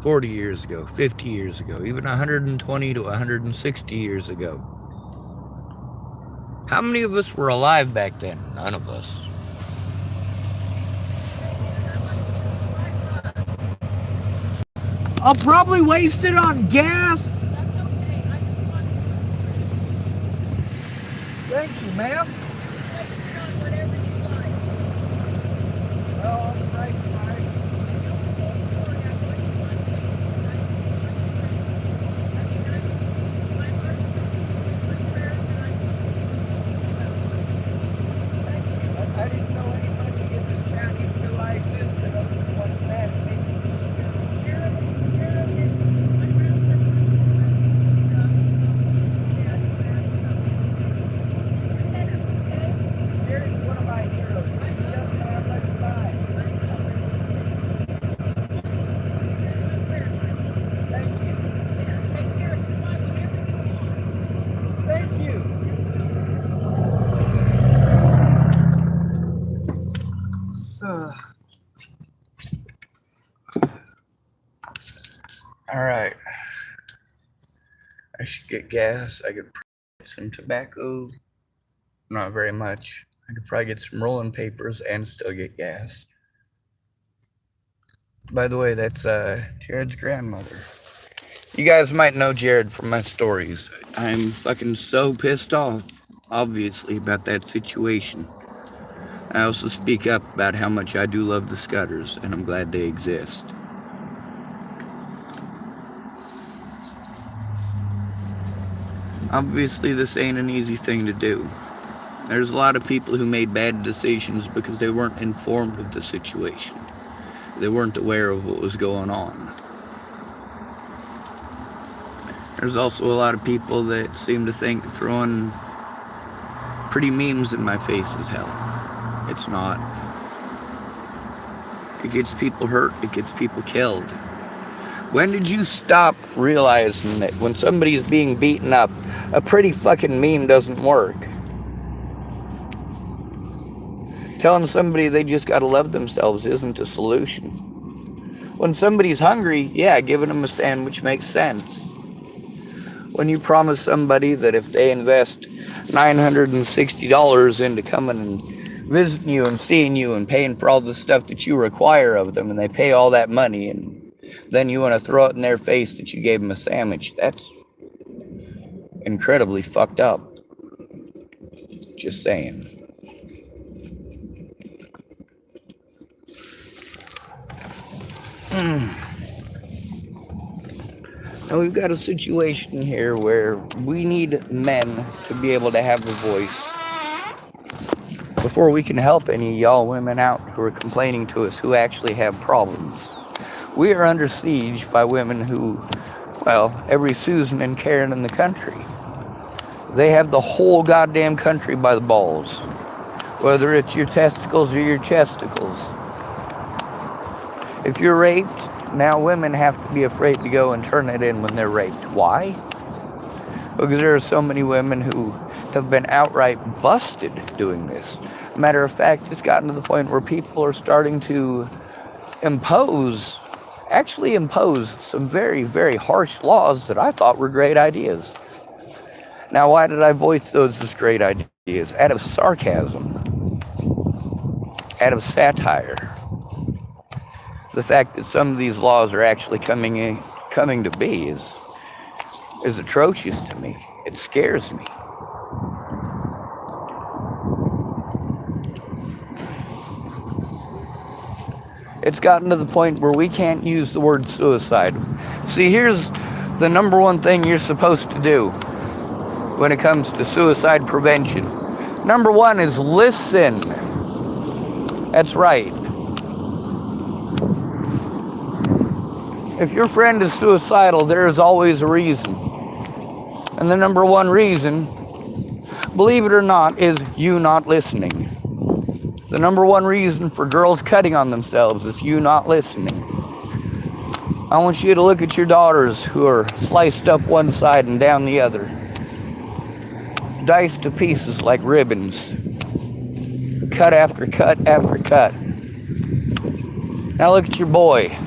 40 years ago, 50 years ago, even 120 to 160 years ago. How many of us were alive back then? None of us. I'll probably waste it on gas. Thank you, ma'am. Oh, right, right. I didn't know anybody in this county knew I existed other than one man. Here's one of my heroes. He doesn't have much time. Thank you. Thank you. All right. I should get gas. I could get some tobacco. Not very much. I could probably get some rolling papers and still get gas. By the way, that's Jared's grandmother. You guys might know Jared from my stories. I'm fucking so pissed off, obviously, about that situation. I also speak up about how much I do love the Scudders, and I'm glad they exist. Obviously, this ain't an easy thing to do. There's a lot of people who made bad decisions because they weren't informed of the situation. They weren't aware of what was going on. There's also a lot of people that seem to think throwing pretty memes in my face is hell. It's not. It gets people hurt. It gets people killed. When did you stop realizing that when somebody's being beaten up, a pretty fucking meme doesn't work? Telling somebody they just gotta love themselves isn't a solution. When somebody's hungry, yeah, giving them a sandwich makes sense. When you promise somebody that if they invest $960 into coming and visiting you and seeing you and paying for all the stuff that you require of them, and they pay all that money, and then you want to throw it in their face that you gave them a sandwich, that's incredibly fucked up. Just saying. Now we've got a situation here where we need men to be able to have a voice before we can help any of y'all women out who are complaining to us who actually have problems. We are under siege by women who, well, every Susan and Karen in the country. They have the whole goddamn country by the balls, whether it's your testicles or your chesticles. If you're raped, now women have to be afraid to go and turn it in when they're raped. Why? Because there are so many women who have been outright busted doing this. Matter of fact, it's gotten to the point where people are starting to actually impose some very, very harsh laws that I thought were great ideas. Now, why did I voice those as great ideas? Out of sarcasm, out of satire. The fact that some of these laws are actually coming to be is atrocious to me. It scares me. It's gotten to the point where we can't use the word suicide. See, here's the number one thing you're supposed to do when it comes to suicide prevention. Number one is listen. That's right. If your friend is suicidal, there is always a reason. And the number one reason, believe it or not, is you not listening. The number one reason for girls cutting on themselves is you not listening. I want you to look at your daughters who are sliced up one side and down the other. Diced to pieces like ribbons. Cut after cut after cut. Now look at your boy.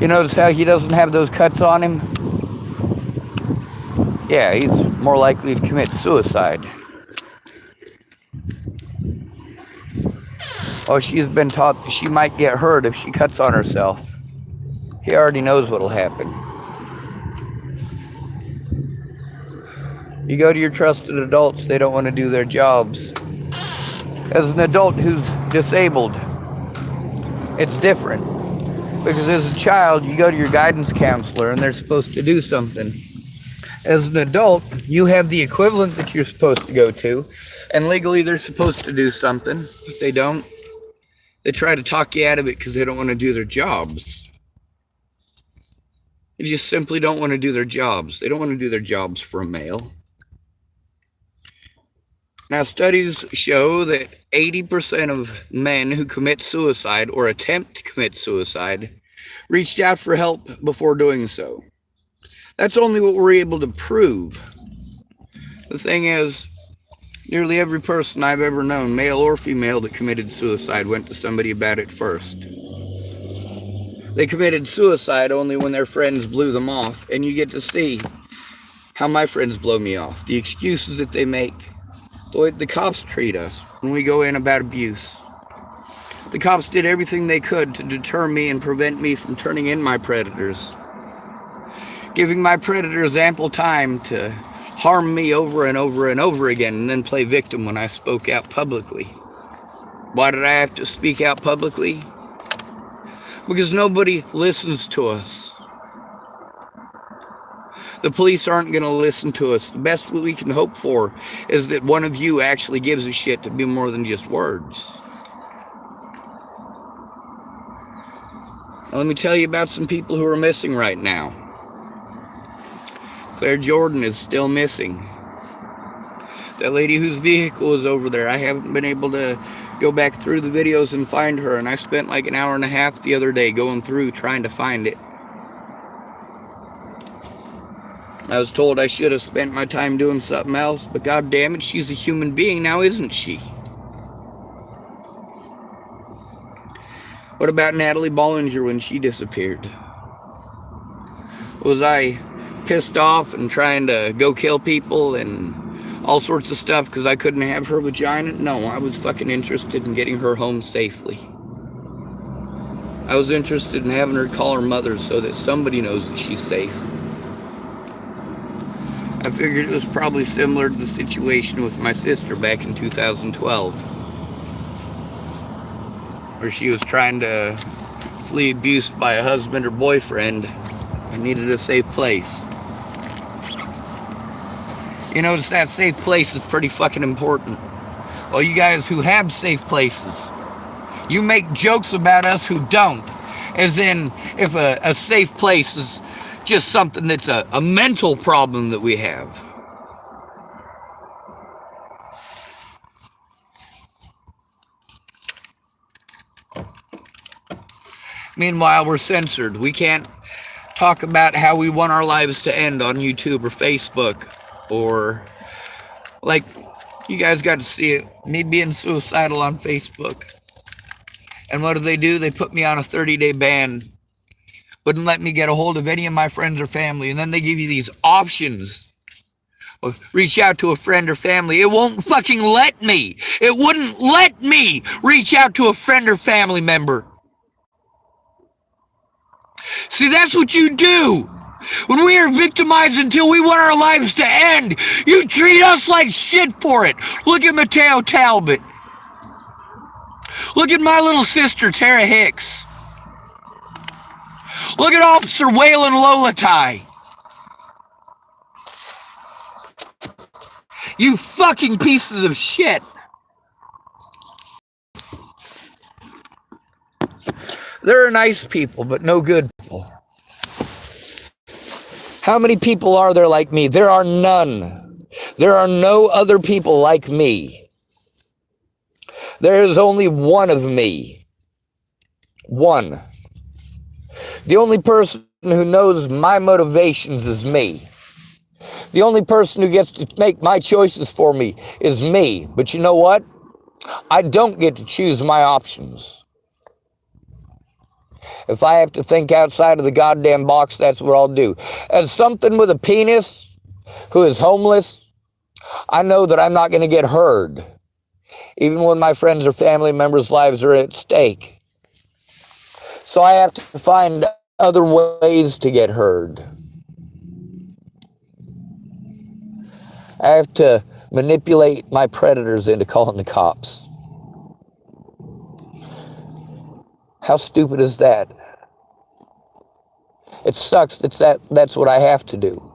You notice how he doesn't have those cuts on him? Yeah, he's more likely to commit suicide. Oh, she's been taught that she might get hurt if she cuts on herself. He already knows what'll happen. You go to your trusted adults, they don't want to do their jobs. As an adult who's disabled, it's different. Because as a child, you go to your guidance counselor and they're supposed to do something. As an adult, you have the equivalent that you're supposed to go to, and legally they're supposed to do something. If they don't, they try to talk you out of it because they don't want to do their jobs. They just simply don't want to do their jobs. They don't want to do their jobs for a male. Now, studies show that 80% of men who commit suicide or attempt to commit suicide reached out for help before doing so. That's only what we're able to prove. The thing is, nearly every person I've ever known, male or female, that committed suicide went to somebody about it first. They committed suicide only when their friends blew them off, and you get to see how my friends blow me off, the excuses that they make, the way the cops treat us when we go in about abuse. The cops did everything they could to deter me and prevent me from turning in my predators, giving my predators ample time to harm me over and over and over again and then play victim when I spoke out publicly. Why did I have to speak out publicly? Because nobody listens to us. The police aren't going to listen to us. The best we can hope for is that one of you actually gives a shit to be more than just words. Now, let me tell you about some people who are missing right now. Claire Jordan is still missing. That lady whose vehicle is over there, I haven't been able to go back through the videos and find her, and I spent like an hour and a half the other day going through trying to find it. I was told I should have spent my time doing something else, but god damn it, she's a human being now, isn't she? What about Natalie Bollinger when she disappeared? Was I pissed off and trying to go kill people and all sorts of stuff because I couldn't have her vagina? No, I was fucking interested in getting her home safely. I was interested in having her call her mother so that somebody knows that she's safe. I figured it was probably similar to the situation with my sister back in 2012, where she was trying to flee abuse by a husband or boyfriend and needed a safe place. You notice that safe place is pretty fucking important. Well, you guys who have safe places, you make jokes about us who don't. As in, if a safe place is just something that's a mental problem that we have. Meanwhile, we're censored. We can't talk about how we want our lives to end on YouTube or Facebook. Or, like, you guys got to see it, me being suicidal on Facebook. And what do? They put me on a 30-day ban. Wouldn't let me get a hold of any of my friends or family. And then they give you these options. Well, reach out to a friend or family. It won't fucking let me. It wouldn't let me reach out to a friend or family member. See, that's what you do. When we are victimized until we want our lives to end, you treat us like shit for it. Look at Mateo Talbot. Look at my little sister, Tara Hicks. Look at Officer Waylon Lolatai. You fucking pieces of shit. There are nice people, but no good people. How many people are there like me? There are none. There are no other people like me. There is only one of me. One. The only person who knows my motivations is me. The only person who gets to make my choices for me is me. But you know what? I don't get to choose my options. If I have to think outside of the goddamn box, that's what I'll do. As something with a penis who is homeless, I know that I'm not going to get heard, even when my friends or family members' lives are at stake. So I have to find other ways to get heard. I have to manipulate my predators into calling the cops. How stupid is that? It sucks that's what I have to do.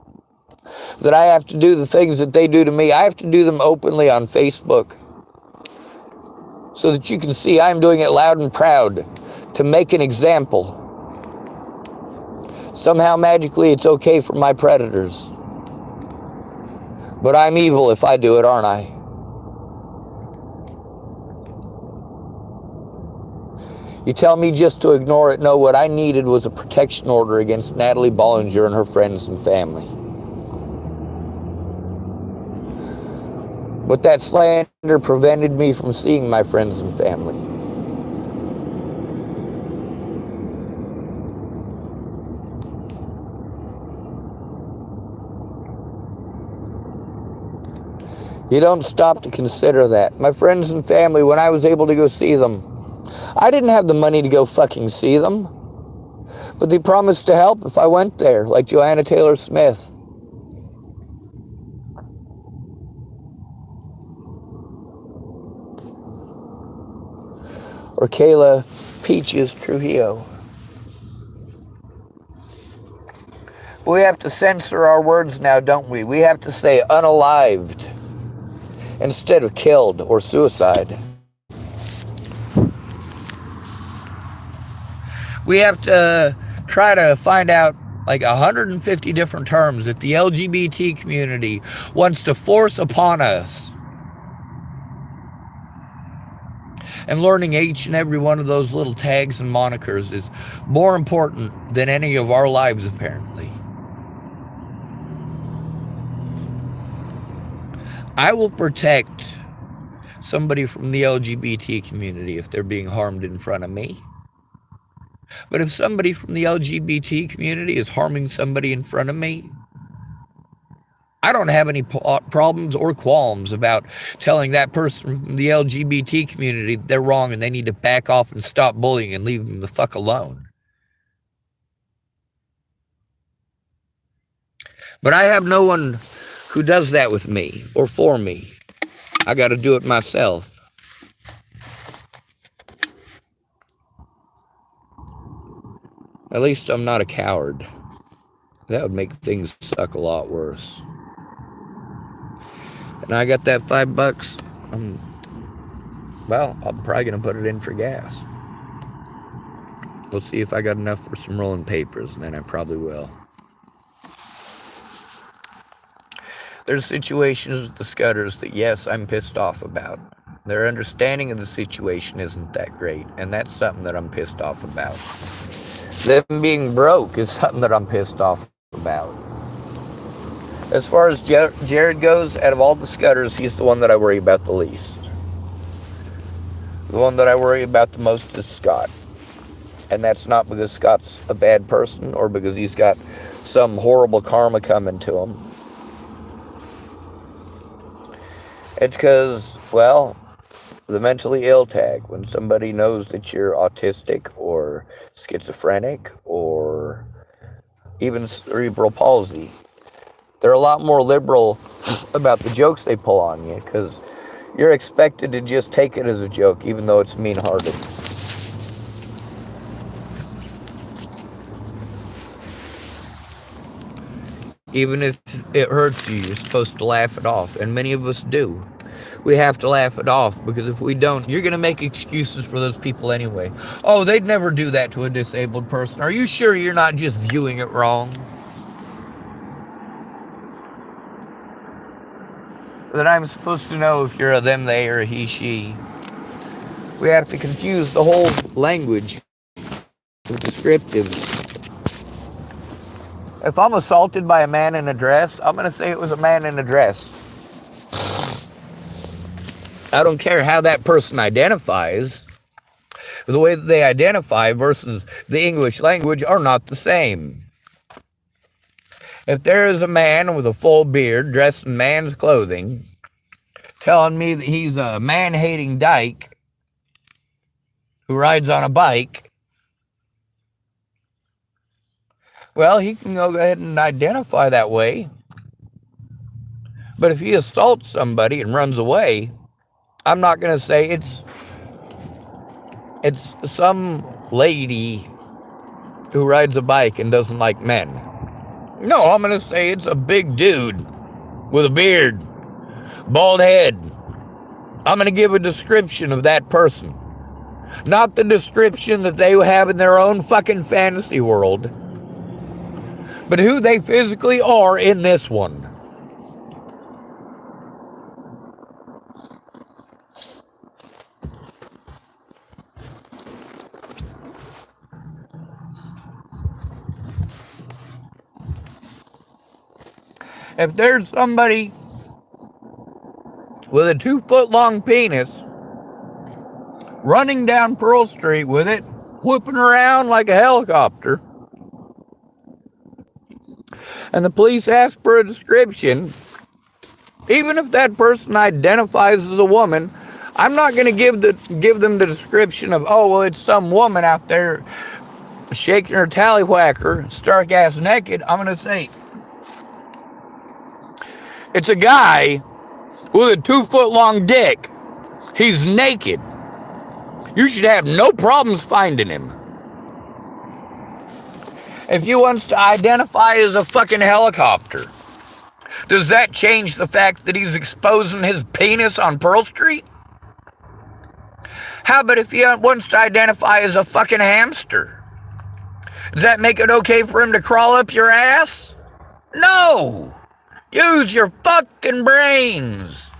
That I have to do the things that they do to me. I have to do them openly on Facebook so that you can see I'm doing it loud and proud to make an example. Somehow magically it's okay for my predators. But I'm evil if I do it, aren't I? You tell me just to ignore it. No, what I needed was a protection order against Natalie Bollinger and her friends and family. But that slander prevented me from seeing my friends and family. You don't stop to consider that. My friends and family, when I was able to go see them, I didn't have the money to go fucking see them, but they promised to help if I went there, like Joanna Taylor Smith. Or Kayla Peaches Trujillo. We have to censor our words now, don't we? We have to say unalived instead of killed or suicide. We have to try to find out like 150 different terms that the LGBT community wants to force upon us. And learning each and every one of those little tags and monikers is more important than any of our lives, apparently. I will protect somebody from the LGBT community if they're being harmed in front of me. But if somebody from the LGBT community is harming somebody in front of me, I don't have any problems or qualms about telling that person from the LGBT community they're wrong and they need to back off and stop bullying and leave them the fuck alone. But I have no one who does that with me or for me. I got to do it myself. At least I'm not a coward. That would make things suck a lot worse. And I got that $5. I'm probably going to put it in for gas. We'll see if I got enough for some rolling papers, and then I probably will. There's situations with the Scudders that, yes, I'm pissed off about. Their understanding of the situation isn't that great, and that's something that I'm pissed off about. Them being broke is something that I'm pissed off about. As far as Jared goes, out of all the Scudders, he's the one that I worry about the least. The one that I worry about the most is Scott. And that's not because Scott's a bad person or because he's got some horrible karma coming to him. It's because, well, the mentally ill tag. When somebody knows that you're autistic or schizophrenic or even cerebral palsy, they're a lot more liberal about the jokes they pull on you because you're expected to just take it as a joke even though it's mean-hearted. Even if it hurts you, you're supposed to laugh it off, and many of us do. We have to laugh it off because if we don't, you're going to make excuses for those people anyway. Oh, they'd never do that to a disabled person. Are you sure you're not just viewing it wrong? That I'm supposed to know if you're a them, they, or a he, she. We have to confuse the whole language with descriptives. If I'm assaulted by a man in a dress, I'm going to say it was a man in a dress. I don't care how that person identifies. the way that they identify versus the English language are not the same. If there is a man with a full beard dressed in man's clothing telling me that he's a man-hating dyke who rides on a bike, well, he can go ahead and identify that way. But if he assaults somebody and runs away, I'm not going to say it's some lady who rides a bike and doesn't like men. No, I'm going to say it's a big dude with a beard, bald head. I'm going to give a description of that person. Not the description that they have in their own fucking fantasy world, but who they physically are in this one. If there's somebody with a 2-foot-long penis running down Pearl Street with it, whooping around like a helicopter, and the police ask for a description, even if that person identifies as a woman, I'm not going to give them the description of, oh, well, it's some woman out there shaking her tallywhacker, stark ass naked. I'm going to say, it's a guy with a 2-foot-long dick. He's naked. You should have no problems finding him. If he wants to identify as a fucking helicopter, does that change the fact that he's exposing his penis on Pearl Street? How about if he wants to identify as a fucking hamster? Does that make it okay for him to crawl up your ass? No! Use your fucking brains!